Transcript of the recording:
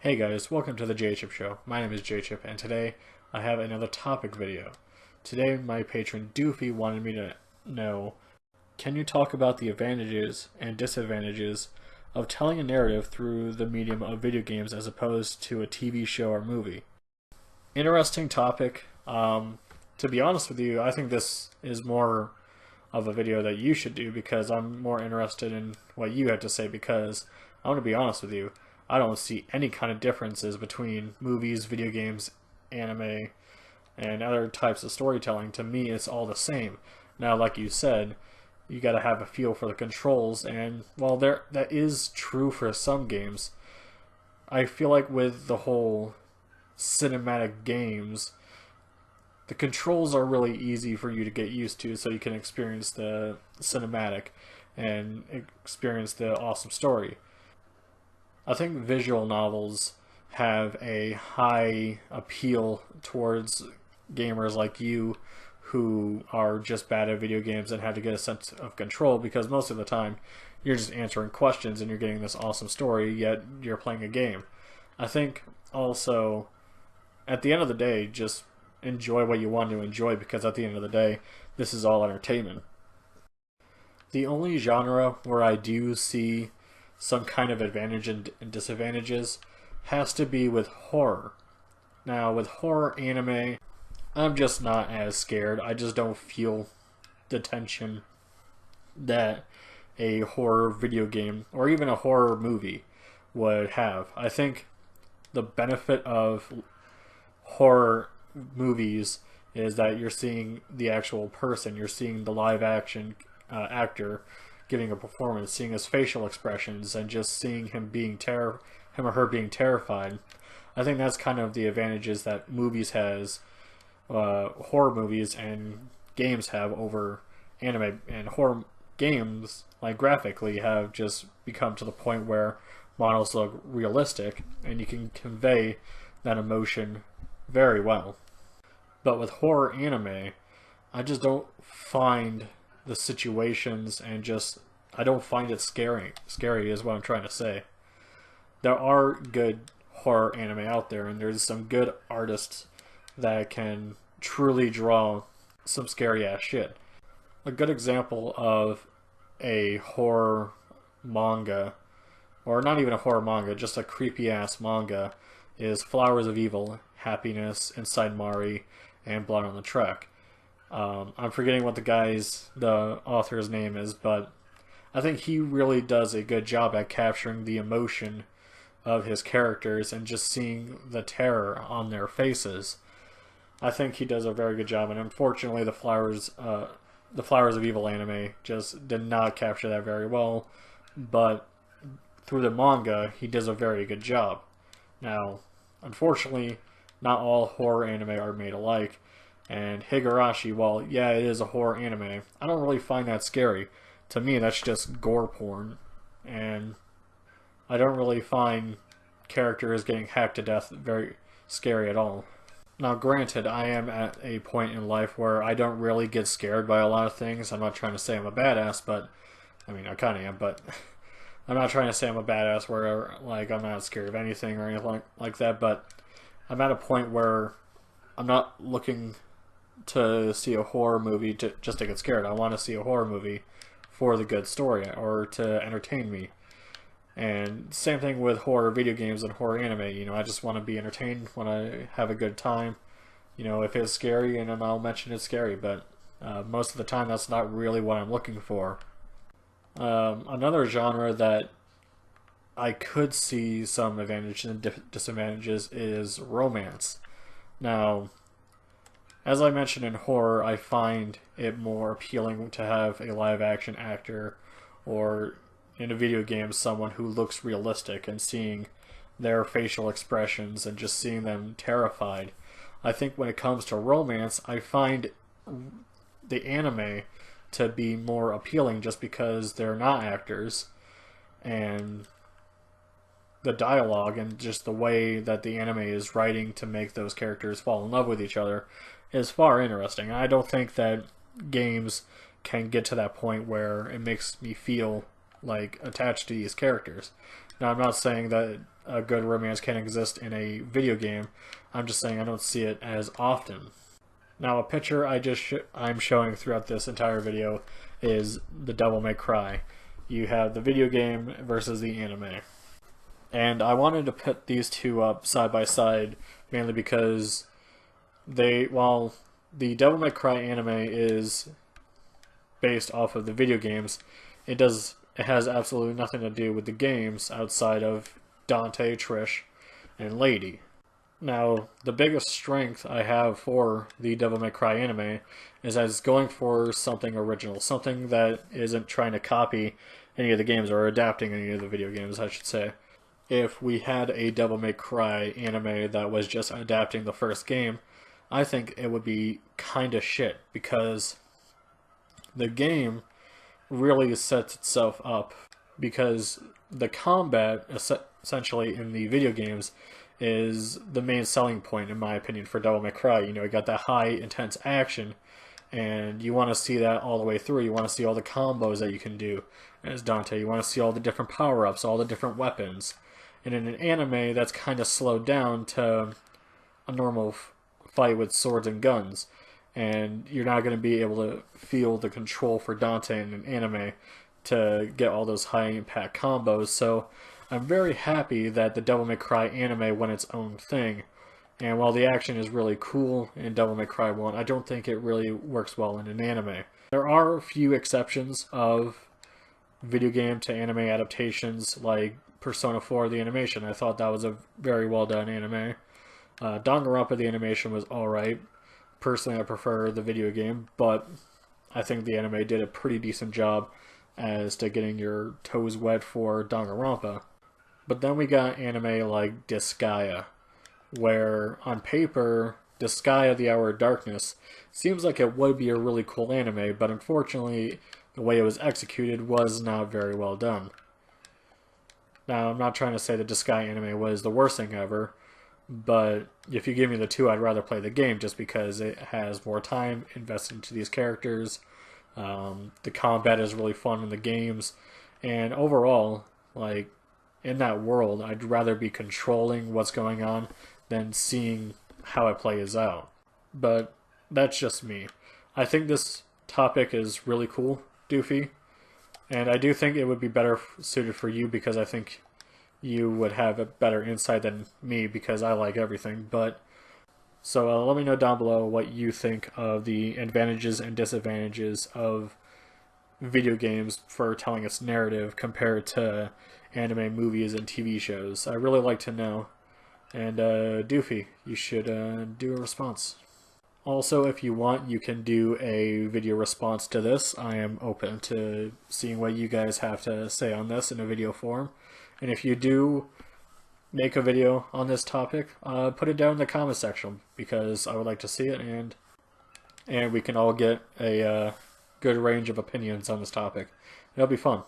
Hey guys, welcome to the J-Chip Show. My name is J-Chip, and today I have another topic video. Today my patron Doofy wanted me to know, can you talk about the advantages and disadvantages of telling a narrative through the medium of video games as opposed to a TV show or movie? Interesting topic. To be honest with you, I think this is more of a video that you should do because I'm more interested in what you have to say, because I'm going to be honest with you, I don't see any kind of differences between movies, video games, anime, and other types of storytelling. To me, it's all the same. Now, like you said, you got to have a feel for the controls, and while that is true for some games, I feel like with the whole cinematic games, the controls are really easy for you to get used to, so you can experience the cinematic and experience the awesome story. I think visual novels have a high appeal towards gamers like you who are just bad at video games and have to get a sense of control, because most of the time you're just answering questions and you're getting this awesome story, yet you're playing a game. I think also, at the end of the day, just enjoy what you want to enjoy, because at the end of the day, this is all entertainment. The only genre where I do see some kind of advantage and disadvantages has to be with horror. Now, with horror anime, I'm just not as scared. I just don't feel the tension that a horror video game or even a horror movie would have. I think the benefit of horror movies is that you're seeing the actual person, you're seeing the live action actor giving a performance, seeing his facial expressions, and just seeing him him or her being terrified. I think that's kind of the advantages that movies has, horror movies and games have over anime. And horror games, like graphically, have just become to the point where models look realistic, and you can convey that emotion very well. But with horror anime, I just don't find the situations, and just I don't find it scary is what I'm trying to say. There are good horror anime out there, and there's some good artists that can truly draw some scary ass shit. A good example of a horror manga, or not even a horror manga, just a creepy ass manga, is Flowers of Evil, Happiness, Inside Mari, and Blood on the Track. I'm forgetting what the author's name is, but I think he really does a good job at capturing the emotion of his characters and just seeing the terror on their faces. I think he does a very good job, and unfortunately the Flowers of Evil anime just did not capture that very well, but through the manga he does a very good job. Now, unfortunately, not all horror anime are made alike. And Higurashi, while yeah, it is a horror anime, I don't really find that scary. To me, that's just gore porn, and I don't really find characters getting hacked to death very scary at all. Now, granted, I am at a point in life where I don't really get scared by a lot of things. I'm not trying to say I'm a badass, but I mean, I kind of am, but I'm not trying to say I'm a badass where like I'm not scared of anything or anything like that. But I'm at a point where I'm not looking to see a horror movie just to get scared. I want to see a horror movie for the good story or to entertain me. And same thing with horror video games and horror anime. You know, I just want to be entertained when I have a good time. You know, if it's scary, and then I'll mention it's scary, but most of the time that's not really what I'm looking for. Another genre that I could see some advantages and disadvantages is romance. Now, as I mentioned, in horror, I find it more appealing to have a live action actor, or in a video game, someone who looks realistic, and seeing their facial expressions and just seeing them terrified. I think when it comes to romance, I find the anime to be more appealing just because they're not actors, and the dialogue and just the way that the anime is writing to make those characters fall in love with each other is far interesting. I don't think that games can get to that point where it makes me feel like attached to these characters. Now, I'm not saying that a good romance can't exist in a video game. I'm just saying I don't see it as often. Now, a picture I'm showing throughout this entire video is the Devil May Cry. You have the video game versus the anime. And I wanted to put these two up side by side mainly because while the Devil May Cry anime is based off of the video games, it has absolutely nothing to do with the games outside of Dante, Trish, and Lady. Now, the biggest strength I have for the Devil May Cry anime is that it's going for something original, something that isn't trying to copy any of the games or adapting any of the video games, I should say. If we had a Devil May Cry anime that was just adapting the first game, I think it would be kinda shit, because the game really sets itself up, because the combat essentially in the video games is the main selling point, in my opinion, for Devil May Cry. You know, you got that high intense action, and you want to see that all the way through. You want to see all the combos that you can do as Dante. You want to see all the different power-ups, all the different weapons. And in an anime, that's kind of slowed down to a normal fight with swords and guns. And you're not going to be able to feel the control for Dante in an anime to get all those high-impact combos. So I'm very happy that the Devil May Cry anime went its own thing. And while the action is really cool in Devil May Cry 1, I don't think it really works well in an anime. There are a few exceptions of video game to anime adaptations, like Persona 4, the animation. I thought that was a very well done anime. Danganronpa, the animation was alright. Personally, I prefer the video game, but I think the anime did a pretty decent job as to getting your toes wet for Danganronpa. But then we got anime like Disgaea, where on paper, Disgaea the Hour of Darkness seems like it would be a really cool anime, but unfortunately, the way it was executed was not very well done. Now, I'm not trying to say that Disgaea anime was the worst thing ever, but if you give me the two, I'd rather play the game just because it has more time invested into these characters. The combat is really fun in the games, and overall, like, in that world, I'd rather be controlling what's going on than seeing how it plays out. But that's just me. I think this topic is really cool, Doofy, and I do think it would be better suited for you because I think you would have a better insight than me because I like everything. But so let me know down below what you think of the advantages and disadvantages of video games for telling its narrative compared to anime, movies, and TV shows. I really like to know. And Doofy, you should do a response. Also, if you want, you can do a video response to this. I am open to seeing what you guys have to say on this in a video form. And if you do make a video on this topic, put it down in the comment section because I would like to see it, and we can all get a good range of opinions on this topic. It'll be fun.